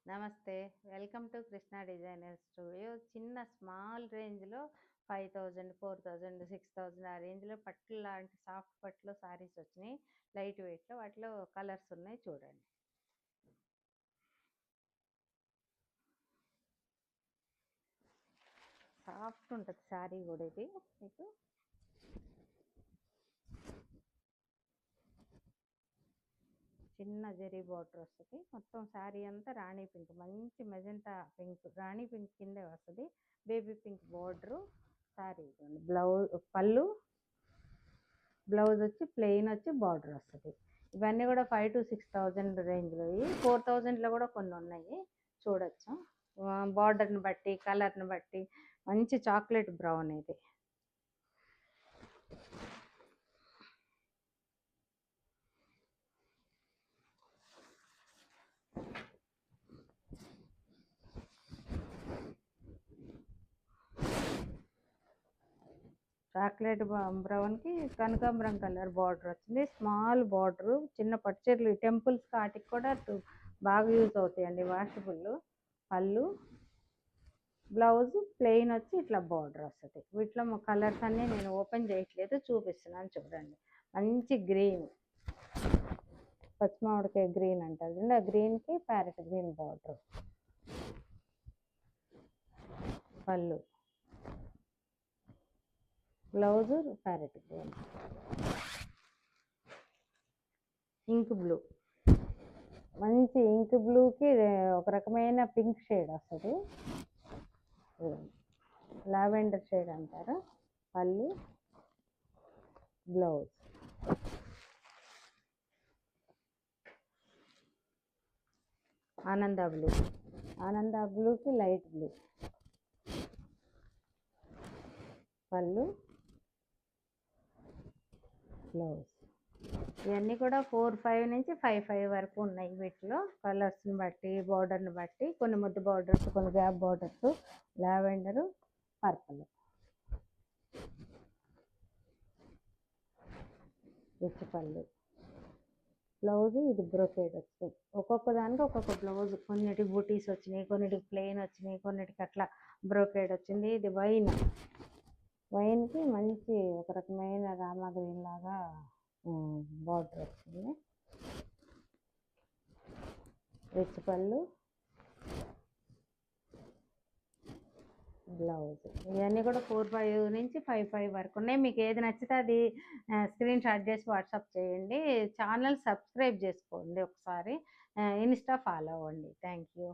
నమస్తే. Welcome to Krishna designer studio. చిన్న small రేంజ్‌లో 5000, 4000, 6000 ఆ రేంజ్‌లో పట్టు లాంటి సాఫ్ట్ పట్టులో సారీస్ వచ్చినాయి. లైట్ వెయిట్‌లో వాటిలో కలర్స్ ఉన్నాయి చూడండి. సాఫ్ట్ ఉంటుంది సారీ కూడా ఇది మీకు. చిన్న జరీ బార్డర్ వస్తుంది. మొత్తం శారీ అంతా రాణి పింక్, మంచి మెజెంటా పింక్, రాణి పింక్ కిందే వస్తుంది. Baby pink border sari. Blouse వచ్చి ప్లెయిన్ వచ్చి బార్డర్ వస్తుంది. ఇవన్నీ కూడా 5,000 to 6,000 రేంజ్లో. 4,000లో కూడా కొన్ని ఉన్నాయి చూడొచ్చు. బార్డర్ని బట్టి కలర్ని బట్టి మంచి చాక్లెట్ బ్రౌన్ ఇది. చాక్లెట్ బ్రౌన్కి కనకాంబరం కలర్ బార్డర్ వచ్చింది. స్మాల్ బార్డరు, చిన్న పట్టుచీరలు టెంపుల్స్ వాటికి కూడా బాగా యూజ్ అవుతాయండి, వాషబుల్. పళ్ళు, బ్లౌజ్ ప్లెయిన్ వచ్చి ఇట్లా బార్డర్ వస్తుంది. వీటిలో కలర్స్ అన్నీ నేను ఓపెన్ చేయట్లేదు, చూపిస్తున్నాను చూడండి. మంచి గ్రీన్, పచ్చిమామిడికాయ గ్రీన్ అంటారు. ఆ గ్రీన్కి ప్యారెట్ గ్రీన్ బార్డర్. పళ్ళు, blouse parrot green. Ink blue, మంచి ఇంక్ బ్లూకి ఒక రకమైన పింక్ షేడ్ వస్తుంది, లావెండర్ షేడ్ అంటారు. పళ్ళు, బ్లౌజ్. ఆనంద బ్లూకి లైట్ బ్లూ. పళ్ళు, బ్లౌజ్. ఇవన్నీ కూడా 4,500 నుంచి 5,500 వరకు ఉన్నాయి. వీటిలో కలర్స్ని బట్టి, బార్డర్ని బట్టి, కొన్ని ముద్దు బార్డర్స్, కొన్ని gap borders, lavender, purple. Rich పళ్ళు, బ్లౌజ్ ఇది బ్రోకేడ్ వచ్చింది. ఒక్కొక్క దానికి ఒక్కొక్క బ్లౌజ్. కొన్నిటికి బూటీస్ వచ్చినాయి, కొన్నిటికి ప్లెయిన్ వచ్చినాయి, కొన్నిటికి అట్లా బ్రోకేడ్ వచ్చింది. ఇది వైన్కి మంచి ఒక రకమైన రామా గ్రీన్ లాగా బార్డర్ వచ్చింది. రిచ్ పళ్ళు, బ్లౌజ్. ఇవన్నీ కూడా 4,500 నుంచి 5,500 వరకు ఉన్నాయి. మీకు ఏది నచ్చితే అది స్క్రీన్ షాట్ చేసి వాట్సాప్ చేయండి. ఛానల్ సబ్స్క్రైబ్ చేసుకోండి ఒకసారి, ఇన్స్టా ఫాలో అవ్వండి. Thank you.